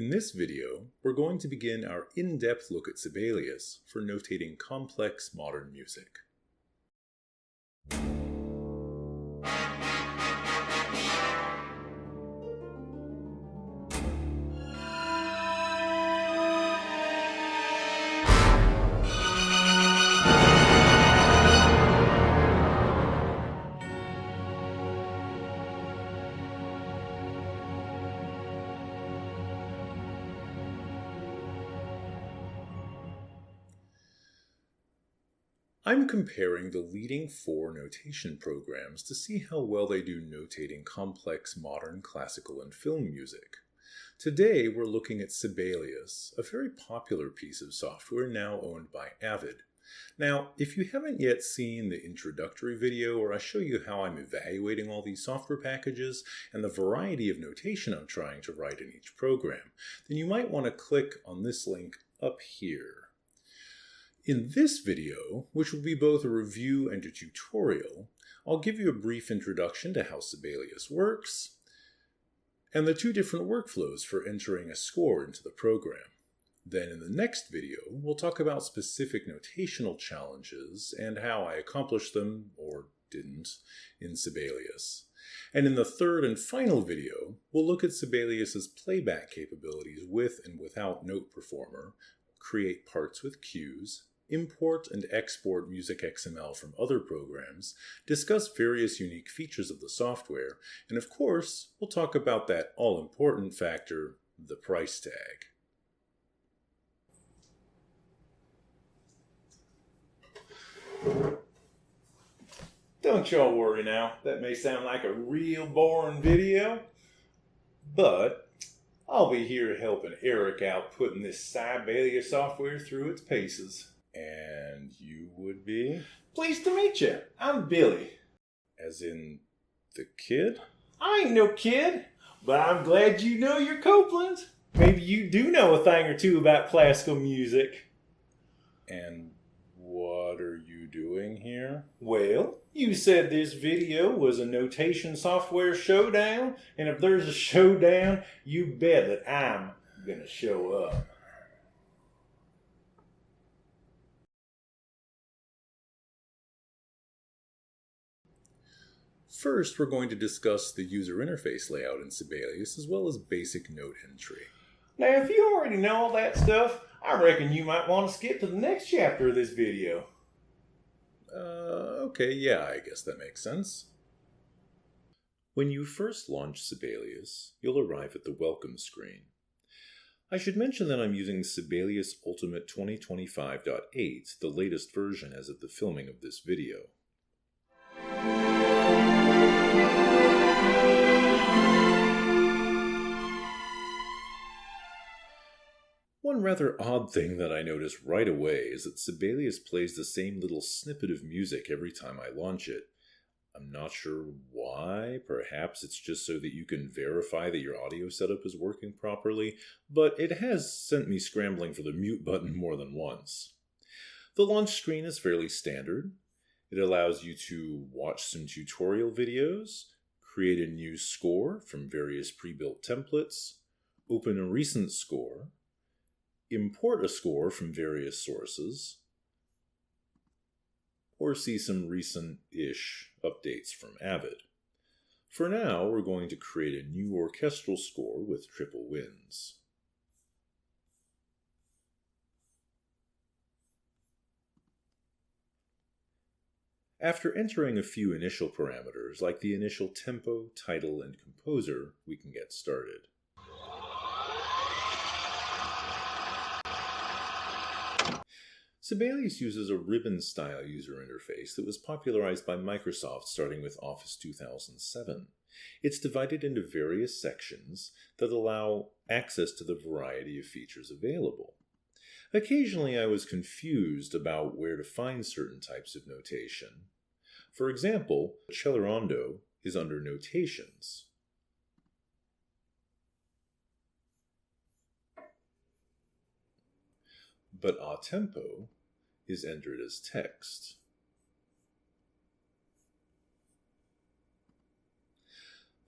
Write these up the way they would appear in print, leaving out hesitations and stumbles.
In this video, we're going to begin our in-depth look at Sibelius for notating complex modern music. I'm comparing the leading 4 notation programs to see how well they do notating complex modern classical and film music. Today we're looking at Sibelius, a very popular piece of software now owned by Avid. Now, if you haven't yet seen the introductory video where I show you how I'm evaluating all these software packages and the variety of notation I'm trying to write in each program, then you might want to click on this link up here. In this video, which will be both a review and a tutorial, I'll give you a brief introduction to how Sibelius works and the 2 different workflows for entering a score into the program. Then in the next video, we'll talk about specific notational challenges and how I accomplished them, or didn't, in Sibelius. And in the 3rd and final video, we'll look at Sibelius's playback capabilities with and without Note Performer, create parts with cues, import and export MusicXML from other programs, discuss various unique features of the software, and of course, we'll talk about that all-important factor, the price tag. Don't y'all worry now, that may sound like a real boring video, but I'll be here helping Eric out putting this Sibelius software through its paces. And you would be? Pleased to meet you. I'm Billy. As in the kid? I ain't no kid, but I'm glad you know your Copeland. Maybe you do know a thing or two about classical music. And what are you doing here? Well, you said this video was a notation software showdown, and if there's a showdown, you bet that I'm gonna show up. First, we're going to discuss the user interface layout in Sibelius as well as basic note entry. Now, if you already know all that stuff, I reckon you might want to skip to the next chapter of this video. Okay, yeah, I guess that makes sense. When you first launch Sibelius, you'll arrive at the welcome screen. I should mention that I'm using Sibelius Ultimate 2025.8, the latest version as of the filming of this video. One rather odd thing that I noticed right away is that Sibelius plays the same little snippet of music every time I launch it. I'm not sure why, perhaps it's just so that you can verify that your audio setup is working properly, but it has sent me scrambling for the mute button more than once. The launch screen is fairly standard. It allows you to watch some tutorial videos, create a new score from various pre-built templates, open a recent score, import a score from various sources, or see some recent-ish updates from Avid. For now, we're going to create a new orchestral score with triple winds. After entering a few initial parameters, like the initial tempo, title, and composer, we can get started. Sibelius uses a ribbon-style user interface that was popularized by Microsoft starting with Office 2007. It's divided into various sections that allow access to the variety of features available. Occasionally I was confused about where to find certain types of notation. For example, Accelerando is under Notations. But a tempo is entered as text.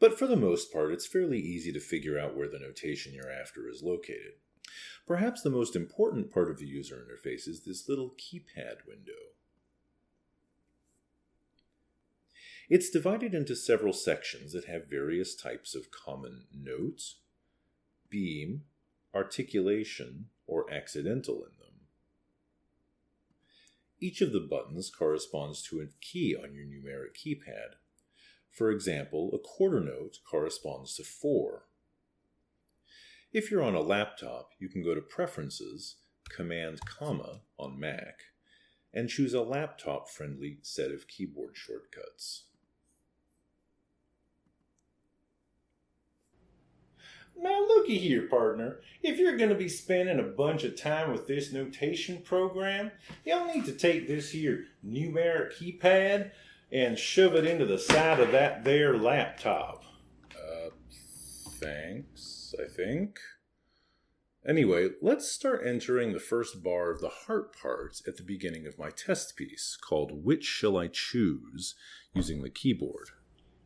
But for the most part, it's fairly easy to figure out where the notation you're after is located. Perhaps the most important part of the user interface is this little keypad window. It's divided into several sections that have various types of common notes, beam, articulation, or accidental in them. Each of the buttons corresponds to a key on your numeric keypad. For example, a quarter note corresponds to 4. If you're on a laptop, you can go to Preferences, Command, on Mac, and choose a laptop-friendly set of keyboard shortcuts. Now looky here, partner. If you're going to be spending a bunch of time with this notation program, you'll need to take this here numeric keypad and shove it into the side of that there laptop. Thanks, I think. Anyway, let's start entering the first bar of the harp part at the beginning of my test piece, called Which Shall I Choose, using the keyboard.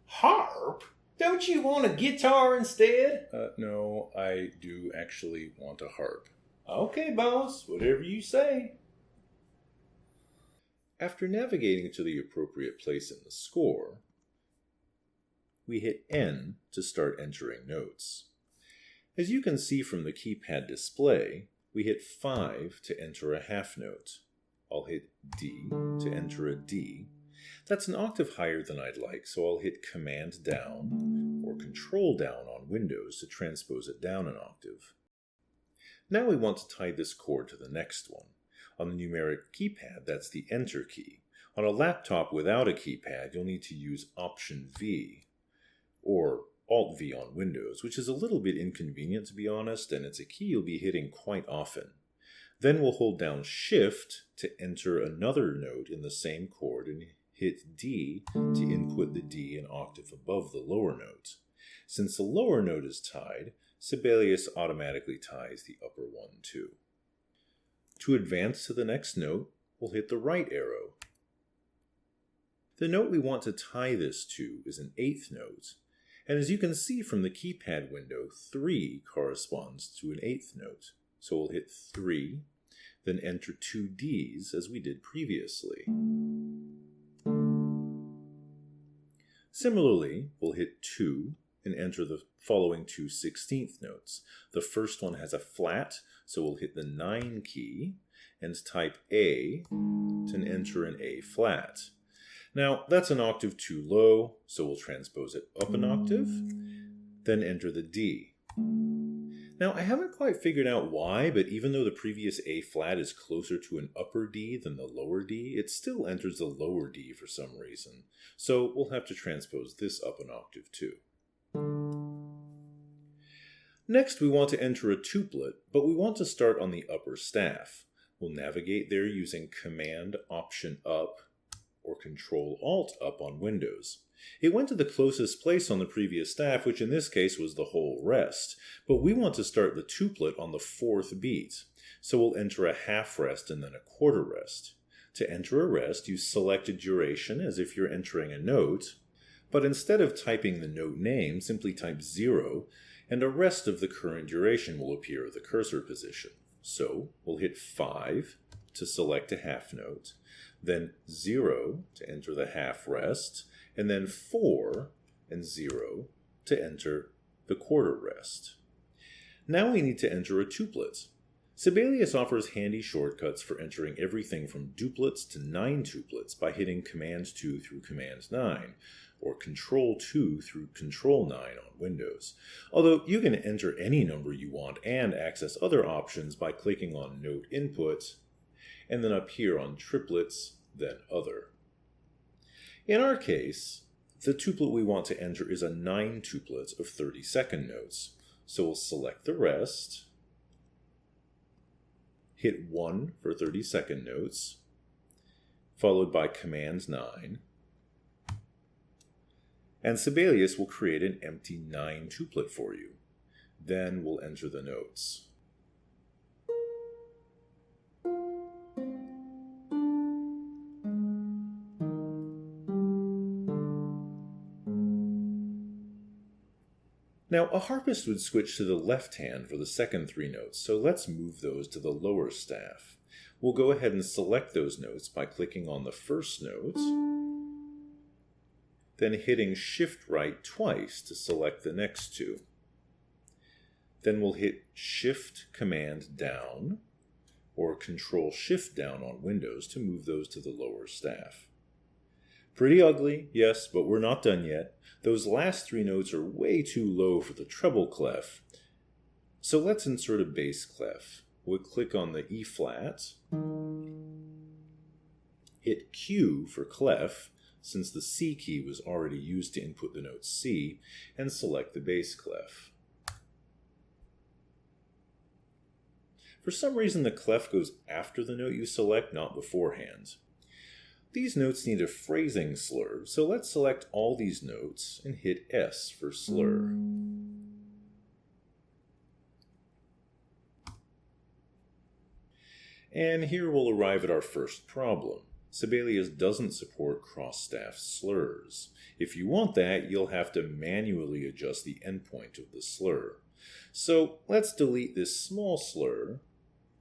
Harp? Don't you want a guitar instead? No, I do actually want a harp. Okay, boss, whatever you say. After navigating to the appropriate place in the score, we hit N to start entering notes. As you can see from the keypad display, we hit 5 to enter a half note. I'll hit D to enter a D. That's an octave higher than I'd like, so I'll hit Command down or Control down on Windows to transpose it down an octave. Now we want to tie this chord to the next one. On the numeric keypad, that's the Enter key. On a laptop without a keypad, you'll need to use Option V or Alt V on Windows, which is a little bit inconvenient to be honest, and it's a key you'll be hitting quite often. Then we'll hold down Shift to enter another note in the same chord and hit D to input the D an octave above the lower note. Since the lower note is tied, Sibelius automatically ties the upper one too. To advance to the next note, we'll hit the right arrow. The note we want to tie this to is an eighth note, and as you can see from the keypad window, 3 corresponds to an eighth note. So we'll hit 3, then enter 2 Ds as we did previously. Similarly, we'll hit 2 and enter the following 2 16th notes. The first one has a flat, so we'll hit the 9 key and type A to enter an A flat. Now, that's an octave too low, so we'll transpose it up an octave, then enter the D. Now, I haven't quite figured out why, but even though the previous A flat is closer to an upper D than the lower D, it still enters the lower D for some reason. So we'll have to transpose this up an octave too. Next, we want to enter a tuplet, but we want to start on the upper staff. We'll navigate there using Command Option Up or Control Alt Up on Windows. It went to the closest place on the previous staff, which in this case was the whole rest, but we want to start the tuplet on the 4th beat, so we'll enter a half rest and then a quarter rest. To enter a rest, you select a duration as if you're entering a note, but instead of typing the note name, simply type 0, and a rest of the current duration will appear at the cursor position. So we'll hit 5 to select a half note, then 0 to enter the half rest, and then 4 and 0 to enter the quarter rest. Now we need to enter a tuplet. Sibelius offers handy shortcuts for entering everything from duplets to 9 tuplets by hitting Command 2 through Command 9, or Control 2 through Control 9 on Windows. Although you can enter any number you want and access other options by clicking on Note Input, and then up here on Triplets, then Other. In our case, the tuplet we want to enter is a 9 tuplet of 32nd notes. So we'll select the rest, hit 1 for 32nd notes, followed by Command 9, and Sibelius will create an empty 9 tuplet for you. Then we'll enter the notes. Now, a harpist would switch to the left hand for the second 3 notes, so let's move those to the lower staff. We'll go ahead and select those notes by clicking on the first note, then hitting Shift right twice to select the next 2. Then we'll hit Shift Command down or Control Shift down on Windows to move those to the lower staff. Pretty ugly, yes, but we're not done yet. Those last 3 notes are way too low for the treble clef, so let's insert a bass clef. We'll click on the E flat, hit Q for clef, since the C key was already used to input the note C, and select the bass clef. For some reason, the clef goes after the note you select, not beforehand. These notes need a phrasing slur, so let's select all these notes and hit S for slur. And here we'll arrive at our first problem. Sibelius doesn't support cross-staff slurs. If you want that, you'll have to manually adjust the endpoint of the slur. So let's delete this small slur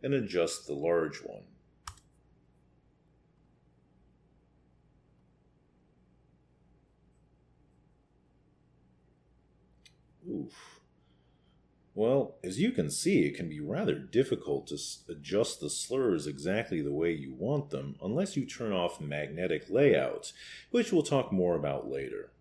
and adjust the large one. Oof. Well, as you can see, it can be rather difficult to adjust the slurs exactly the way you want them unless you turn off magnetic layout, which we'll talk more about later.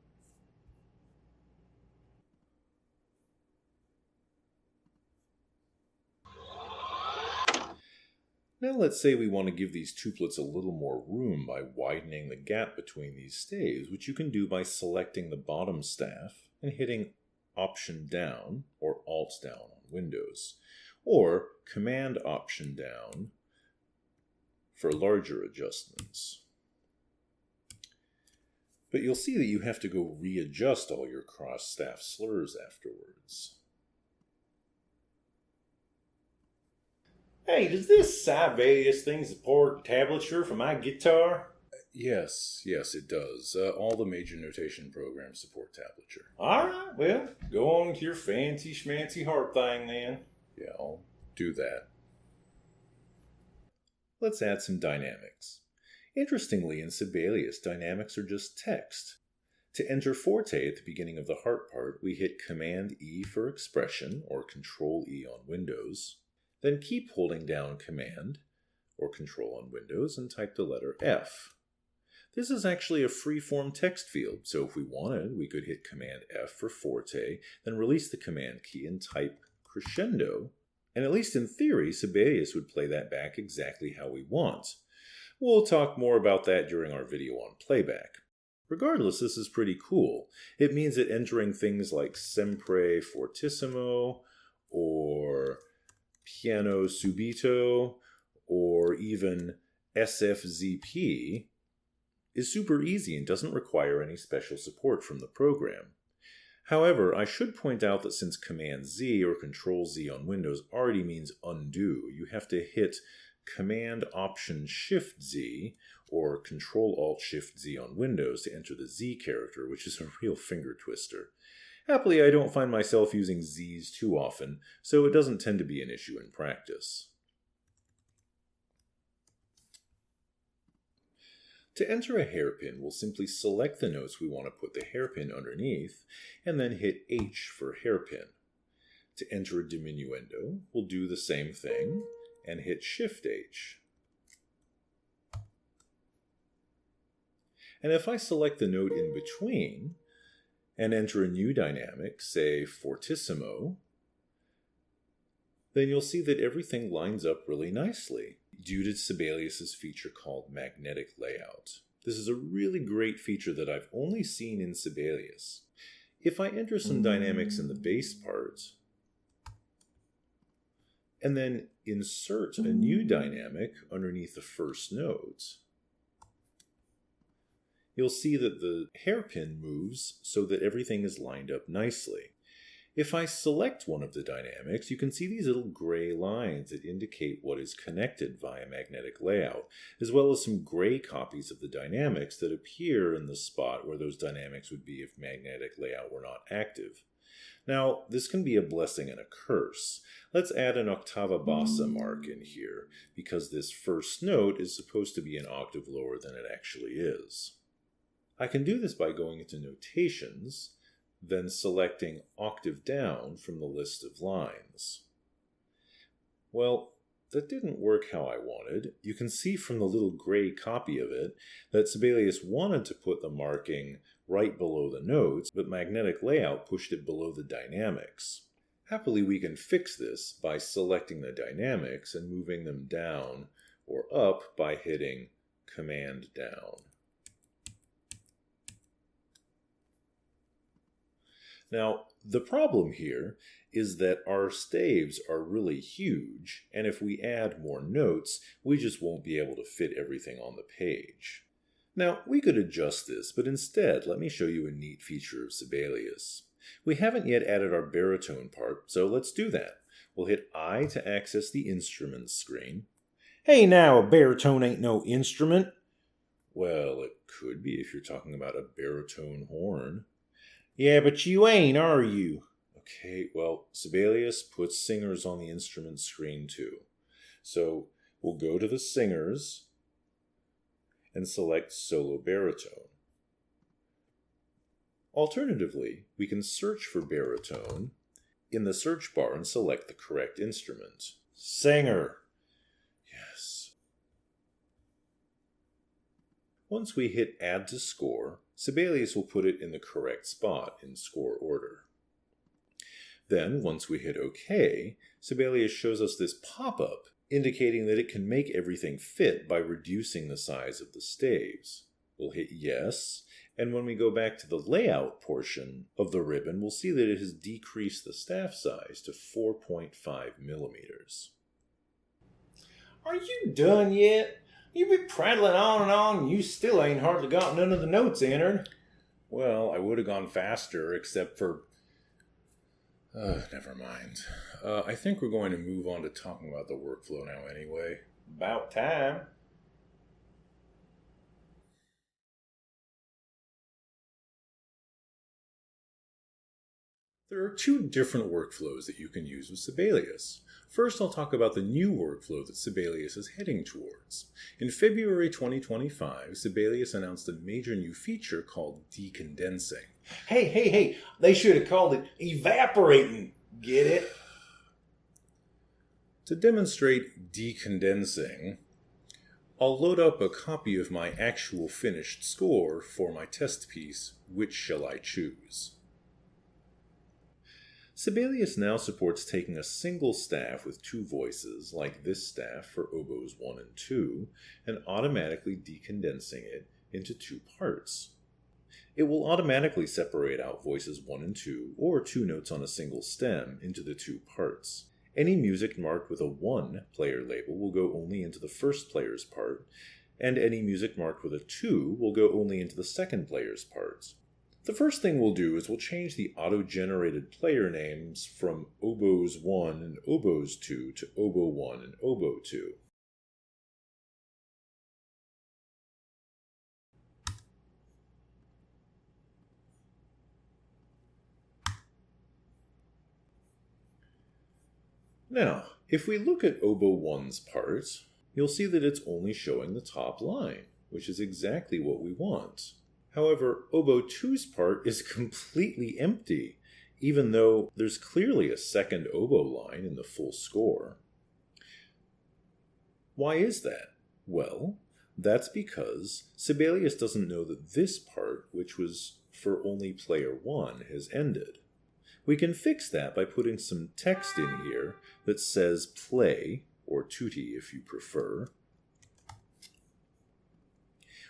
Now let's say we want to give these tuplets a little more room by widening the gap between these staves, which you can do by selecting the bottom staff and hitting Option down or Alt down on Windows, or Command Option down for larger adjustments. But you'll see that you have to go readjust all your cross-staff slurs afterwards. Hey, does this Sibelius thing support tablature for my guitar? Yes, it does. All the major notation programs support tablature. Alright, well, go on with your fancy schmancy harp thing then. Yeah, I'll do that. Let's add some dynamics. Interestingly, in Sibelius, dynamics are just text. To enter forte at the beginning of the harp part, we hit Command E for expression, or Control E on Windows, then keep holding down Command or Control on Windows and type the letter F. This is actually a free-form text field, so if we wanted, we could hit Command F for forte, then release the Command key and type crescendo, and at least in theory, Sibelius would play that back exactly how we want. We'll talk more about that during our video on playback. Regardless, this is pretty cool. It means that entering things like sempre fortissimo, or piano subito, or even SFZP is super easy and doesn't require any special support from the program. However, I should point out that since Command Z or Control Z on Windows already means undo, you have to hit Command Option Shift Z or Control Alt Shift Z on Windows to enter the Z character, which is a real finger twister. Happily, I don't find myself using Z's too often, so it doesn't tend to be an issue in practice. To enter a hairpin, we'll simply select the notes we want to put the hairpin underneath, and then hit H for hairpin. To enter a diminuendo, we'll do the same thing, and hit Shift H. And if I select the note in between, and enter a new dynamic, say fortissimo, then you'll see that everything lines up really nicely due to Sibelius's feature called magnetic layout. This is a really great feature that I've only seen in Sibelius. If I enter some dynamics in the bass part, and then insert a new dynamic underneath the first note, you'll see that the hairpin moves so that everything is lined up nicely. If I select one of the dynamics, you can see these little gray lines that indicate what is connected via magnetic layout, as well as some gray copies of the dynamics that appear in the spot where those dynamics would be if magnetic layout were not active. Now, this can be a blessing and a curse. Let's add an ottava bassa mark in here, because this first note is supposed to be an octave lower than it actually is. I can do this by going into Notations, then selecting Octave Down from the list of lines. Well, that didn't work how I wanted. You can see from the little gray copy of it that Sibelius wanted to put the marking right below the notes, but Magnetic Layout pushed it below the dynamics. Happily, we can fix this by selecting the dynamics and moving them down or up by hitting Command Down. Now, the problem here is that our staves are really huge, and if we add more notes, we just won't be able to fit everything on the page. Now, we could adjust this, but instead, let me show you a neat feature of Sibelius. We haven't yet added our baritone part, so let's do that. We'll hit I to access the instruments screen. Hey now, a baritone ain't no instrument. Well, it could be if you're talking about a baritone horn. Yeah, but you ain't, are you? Okay, well, Sibelius puts singers on the instrument screen too. So we'll go to the singers and select solo baritone. Alternatively, we can search for baritone in the search bar and select the correct instrument. Singer. Yes. Once we hit Add to Score, Sibelius will put it in the correct spot in score order. Then, once we hit OK, Sibelius shows us this pop-up indicating that it can make everything fit by reducing the size of the staves. We'll hit Yes, and when we go back to the layout portion of the ribbon, we'll see that it has decreased the staff size to 4.5 millimeters. Are you done yet? You've been prattling on, and you still ain't hardly got none of the notes entered. Well, I would have gone faster, except for... never mind. I think we're going to move on to talking about the workflow now anyway. About time. There are two different workflows that you can use with Sibelius. First, I'll talk about the new workflow that Sibelius is heading towards. In February 2025, Sibelius announced a major new feature called decondensing. Hey, they should have called it evaporating. Get it? To demonstrate decondensing, I'll load up a copy of my actual finished score for my test piece, Which Shall I Choose? Sibelius now supports taking a single staff with two voices, like this staff for oboes 1 and 2, and automatically decondensing it into two parts. It will automatically separate out voices 1 and 2, or two notes on a single stem, into the two parts. Any music marked with a 1 player label will go only into the first player's part, and any music marked with a 2 will go only into the second player's parts. The first thing we'll do is we'll change the auto-generated player names from oboes 1 and oboes 2 to oboe 1 and oboe 2. Now, if we look at oboe 1's part, you'll see that it's only showing the top line, which is exactly what we want. However, oboe 2's part is completely empty, even though there's clearly a second oboe line in the full score. Why is that? Well, that's because Sibelius doesn't know that this part, which was for only player 1, has ended. We can fix that by putting some text in here that says play, or tutti if you prefer.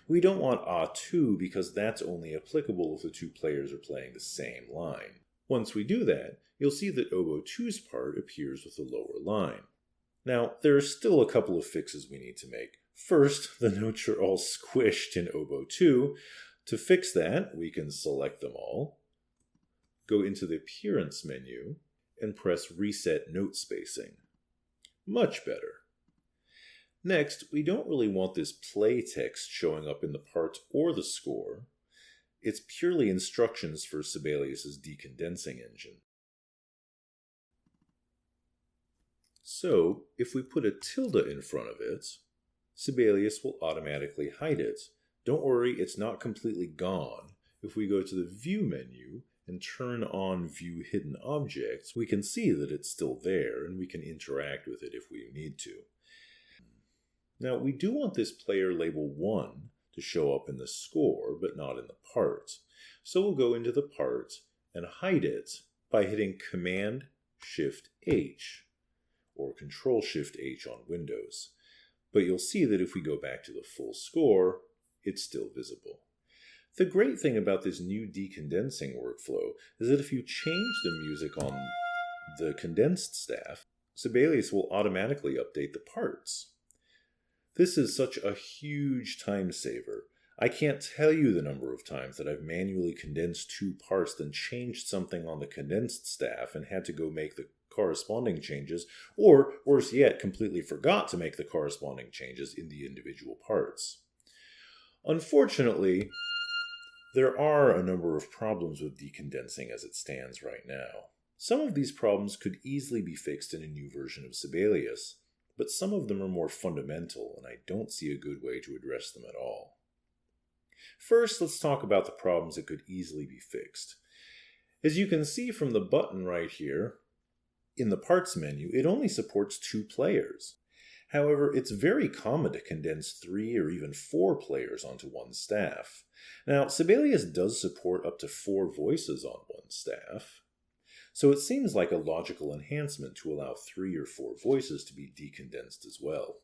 We don't want A2 because that's only applicable if the two players are playing the same line. Once we do that, you'll see that oboe 2's part appears with the lower line. Now, there are still a couple of fixes we need to make. First, the notes are all squished in oboe 2. To fix that, we can select them all, go into the Appearance menu, and press Reset Note Spacing. Much better. Next, we don't really want this play text showing up in the parts or the score. It's purely instructions for Sibelius's decondensing engine. So if we put a tilde in front of it, Sibelius will automatically hide it. Don't worry, it's not completely gone. If we go to the View menu and turn on View Hidden Objects, we can see that it's still there and we can interact with it if we need to. Now, we do want this player label 1 to show up in the score, but not in the part. So we'll go into the part and hide it by hitting Command-Shift-H or Control-Shift-H on Windows. But you'll see that if we go back to the full score, it's still visible. The great thing about this new decondensing workflow is that if you change the music on the condensed staff, Sibelius will automatically update the parts. This is such a huge time saver. I can't tell you the number of times that I've manually condensed 2 parts, then changed something on the condensed staff and had to go make the corresponding changes, or worse yet, completely forgot to make the corresponding changes in the individual parts. Unfortunately, there are a number of problems with decondensing as it stands right now. Some of these problems could easily be fixed in a new version of Sibelius, but some of them are more fundamental, and I don't see a good way to address them at all. First, let's talk about the problems that could easily be fixed. As you can see from the button right here, in the Parts menu, it only supports 2 players. However, it's very common to condense 3 or even 4 players onto one staff. Now, Sibelius does support up to 4 voices on one staff, so it seems like a logical enhancement to allow 3 or 4 voices to be decondensed as well.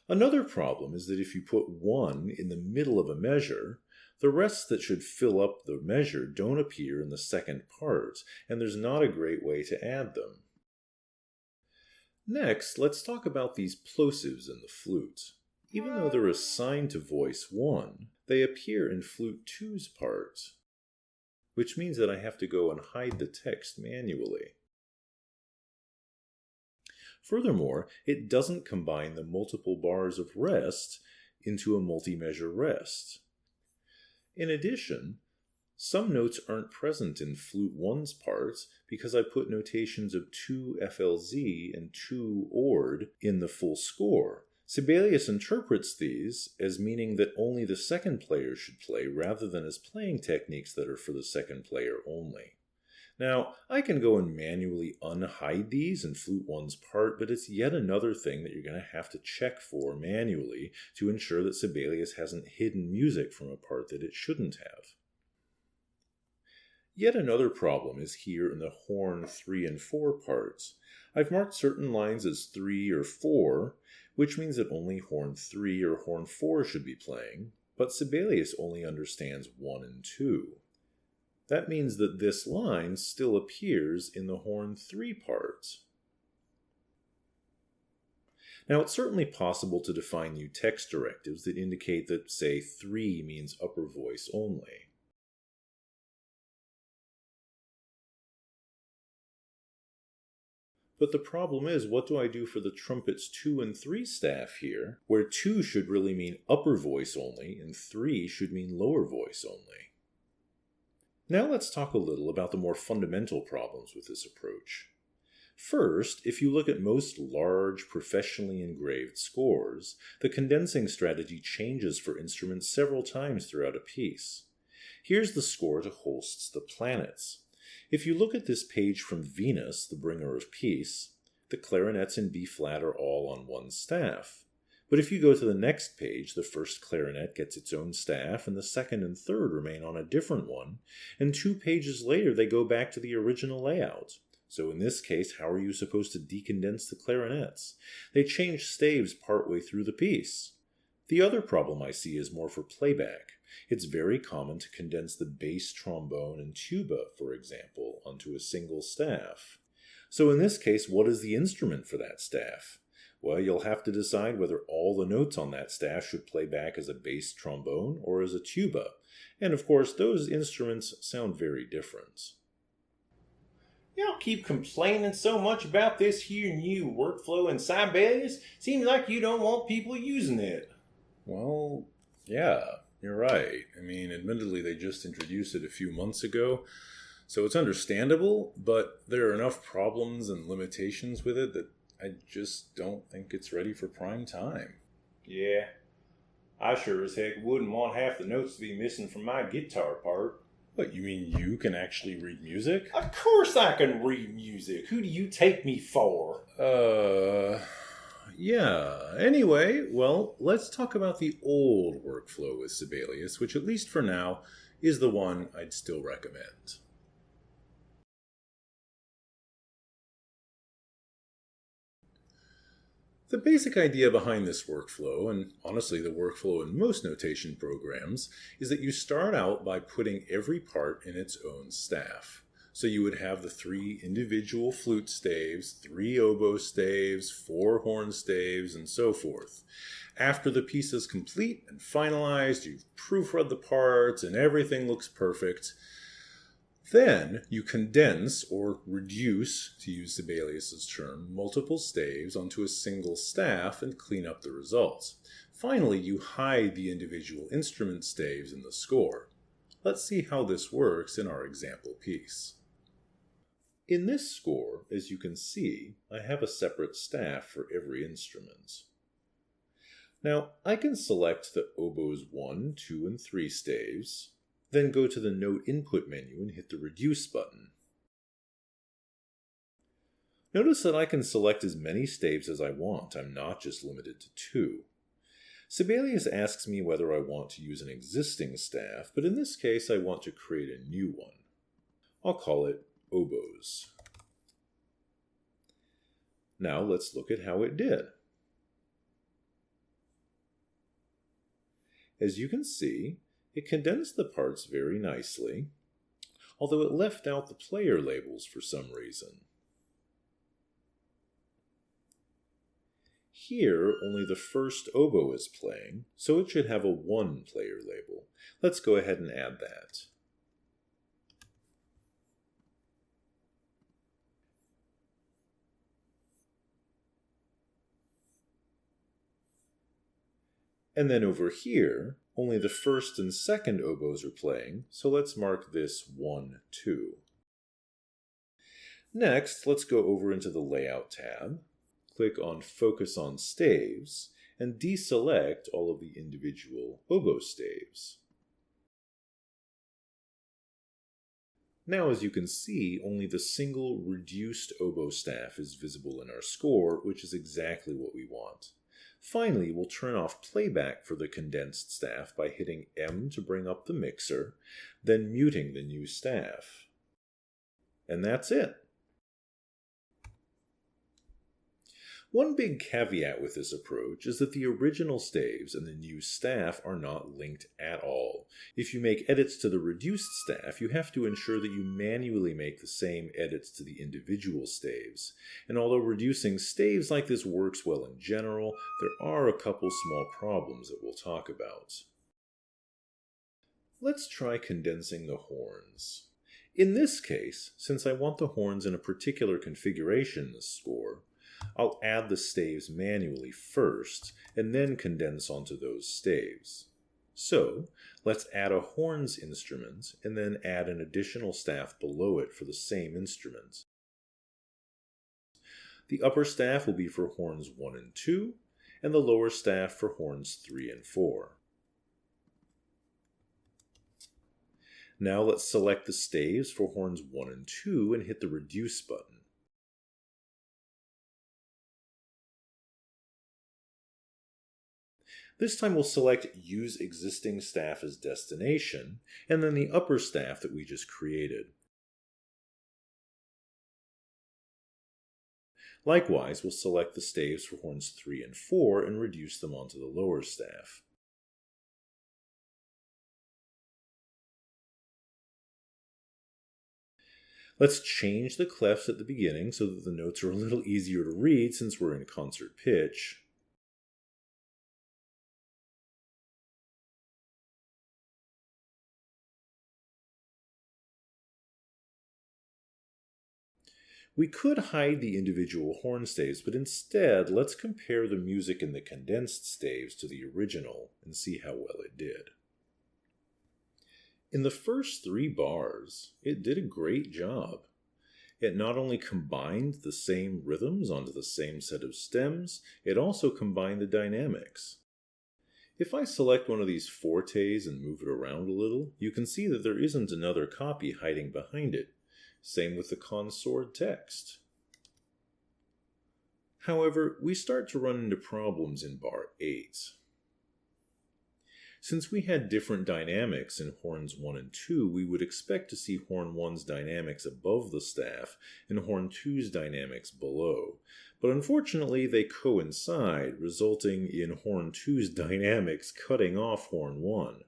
Another problem is that if you put 1 in the middle of a measure, the rests that should fill up the measure don't appear in the second part, and there's not a great way to add them. Next, let's talk about these plosives in the flute. Even though they're assigned to voice 1, they appear in flute 2's part, which means that I have to go and hide the text manually. Furthermore, it doesn't combine the multiple bars of rest into a multi-measure rest. In addition, some notes aren't present in flute 1's parts because I put notations of 2 FLZ and 2 ORD in the full score. Sibelius interprets these as meaning that only the second player should play rather than as playing techniques that are for the second player only. Now, I can go and manually unhide these in flute 1's part, but it's yet another thing that you're going to have to check for manually to ensure that Sibelius hasn't hidden music from a part that it shouldn't have. Yet another problem is here in the horn 3 and 4 parts. I've marked certain lines as 3 or 4, which means that only horn 3 or horn 4 should be playing, but Sibelius only understands 1 and 2. That means that this line still appears in the horn 3 parts. Now, it's certainly possible to define new text directives that indicate that, say, 3 means upper voice only. But the problem is, what do I do for the trumpets 2 and 3 staff here, where 2 should really mean upper voice only and 3 should mean lower voice only? Now let's talk a little about the more fundamental problems with this approach. First, if you look at most large, professionally engraved scores, the condensing strategy changes for instruments several times throughout a piece. Here's the score to Holst's The Planets. If you look at this page from Venus, the bringer of peace, the clarinets in B-flat are all on one staff. But if you go to the next page, the first clarinet gets its own staff, and the second and third remain on a different one, and 2 pages later they go back to the original layout. So in this case, how are you supposed to decondense the clarinets? They change staves partway through the piece. The other problem I see is more for playback. It's very common to condense the bass trombone and tuba, for example, onto a single staff. So in this case, what is the instrument for that staff? Well, you'll have to decide whether all the notes on that staff should play back as a bass trombone or as a tuba. And of course, those instruments sound very different. Y'all keep complaining so much about this here new workflow in Sibelius. Seems like you don't want people using it. Well, yeah, you're right. I mean, admittedly, they just introduced it a few months ago, so it's understandable, but there are enough problems and limitations with it that I just don't think it's ready for prime time. Yeah, I sure as heck wouldn't want half the notes to be missing from my guitar part. What, you mean you can actually read music? Of course I can read music. Who do you take me for? Yeah. Anyway, well, let's talk about the old workflow with Sibelius, which at least for now is the one I'd still recommend. The basic idea behind this workflow, and honestly the workflow in most notation programs, is that you start out by putting every part in its own staff. So you would have the 3 individual flute staves, 3 oboe staves, 4 horn staves, and so forth. After the piece is complete and finalized, you've proofread the parts and everything looks perfect. Then you condense or reduce, to use Sibelius's term, multiple staves onto a single staff and clean up the results. Finally, you hide the individual instrument staves in the score. Let's see how this works in our example piece. In this score, as you can see, I have a separate staff for every instrument. Now, I can select the oboes 1, 2, and 3 staves, then go to the Note Input menu and hit the Reduce button. Notice that I can select as many staves as I want. I'm not just limited to 2. Sibelius asks me whether I want to use an existing staff, but in this case I want to create a new one. I'll call it Oboes. Now let's look at how it did. As you can see, it condensed the parts very nicely, although it left out the player labels for some reason. Here, only the first oboe is playing, so it should have a 1 player label. Let's go ahead and add that. And then over here, only the first and second oboes are playing, so let's mark this 1, 2. Next, let's go over into the Layout tab, click on Focus on Staves, and deselect all of the individual oboe staves. Now, as you can see, only the single reduced oboe staff is visible in our score, which is exactly what we want. Finally, we'll turn off playback for the condensed staff by hitting M to bring up the mixer, then muting the new staff. And that's it. One big caveat with this approach is that the original staves and the new staff are not linked at all. If you make edits to the reduced staff, you have to ensure that you manually make the same edits to the individual staves. And although reducing staves like this works well in general, there are a couple small problems that we'll talk about. Let's try condensing the horns. In this case, since I want the horns in a particular configuration in the score, I'll add the staves manually first, and then condense onto those staves. So, let's add a horns instrument, and then add an additional staff below it for the same instrument. The upper staff will be for horns 1 and 2, and the lower staff for horns 3 and 4. Now let's select the staves for horns 1 and 2 and hit the Reduce button. This time we'll select Use Existing Staff as Destination, and then the upper staff that we just created. Likewise, we'll select the staves for horns 3 and 4 and reduce them onto the lower staff. Let's change the clefs at the beginning so that the notes are a little easier to read since we're in concert pitch. We could hide the individual horn staves, but instead, let's compare the music in the condensed staves to the original and see how well it did. In the first 3 bars, it did a great job. It not only combined the same rhythms onto the same set of stems, it also combined the dynamics. If I select one of these fortes and move it around a little, you can see that there isn't another copy hiding behind it. Same with the consort text. However, we start to run into problems in bar 8. Since we had different dynamics in horns 1 and 2, we would expect to see horn 1's dynamics above the staff and horn 2's dynamics below. But unfortunately, they coincide, resulting in horn 2's dynamics cutting off horn 1.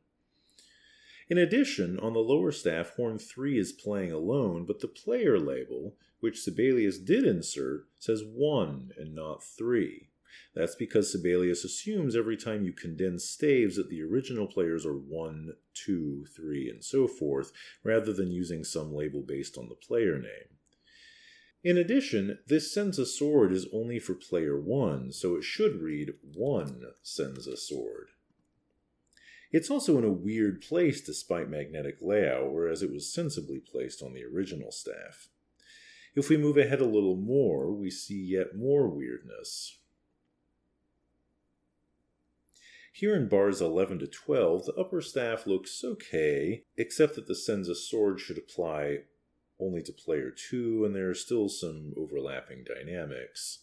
In addition, on the lower staff, horn 3 is playing alone, but the player label, which Sibelius did insert, says 1 and not 3. That's because Sibelius assumes every time you condense staves that the original players are 1, 2, 3, and so forth, rather than using some label based on the player name. In addition, this sends a sword is only for player 1, so it should read 1 sends a sword. It's also in a weird place despite magnetic layout, whereas it was sensibly placed on the original staff. If we move ahead a little more, we see yet more weirdness. Here in bars 11 to 12, the upper staff looks okay, except that the sends a sword should apply only to player 2, and there are still some overlapping dynamics.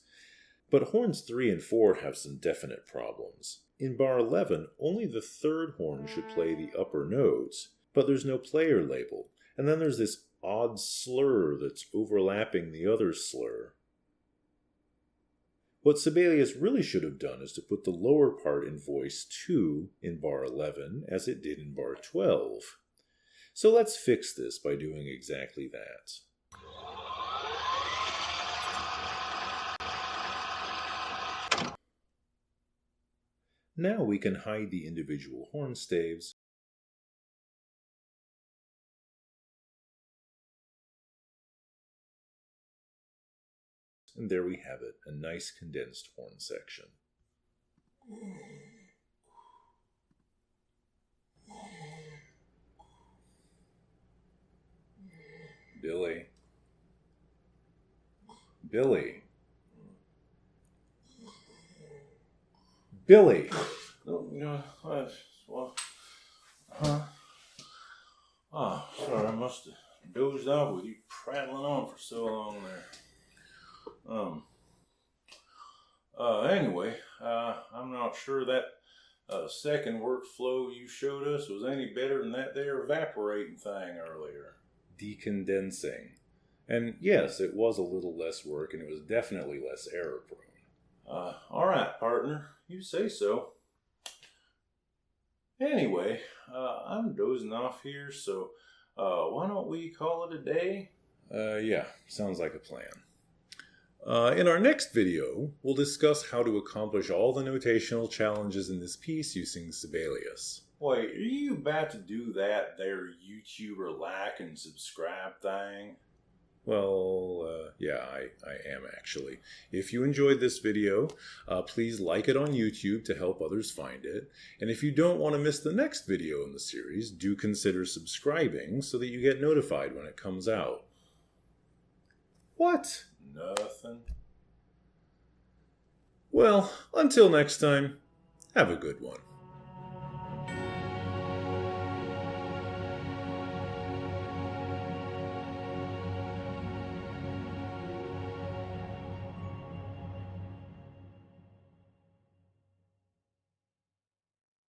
But horns 3 and 4 have some definite problems. In bar 11, only the third horn should play the upper notes, but there's no player label, and then there's this odd slur that's overlapping the other slur. What Sibelius really should have done is to put the lower part in voice 2 in bar 11 as it did in bar 12. So let's fix this by doing exactly that. Now we can hide the individual horn staves and there we have it, a nice condensed horn section. Billy. Billy. Billy! Oh, yeah, well, huh? Oh, sorry, I must have dozed off with you prattling on for so long there. Anyway, I'm not sure that second workflow you showed us was any better than that there evaporating thing earlier. Decondensing. And yes, it was a little less work, and it was definitely less error prone. Alright, partner, you say so. Anyway, I'm dozing off here, so why don't we call it a day? Yeah, sounds like a plan. In our next video, we'll discuss how to accomplish all the notational challenges in this piece using Sibelius. Wait, are you about to do that there YouTuber like and subscribe thing? Well, yeah, I am actually. If you enjoyed this video, please like it on YouTube to help others find it. And if you don't want to miss the next video in the series, do consider subscribing so that you get notified when it comes out. What? Nothing. Well, until next time, have a good one.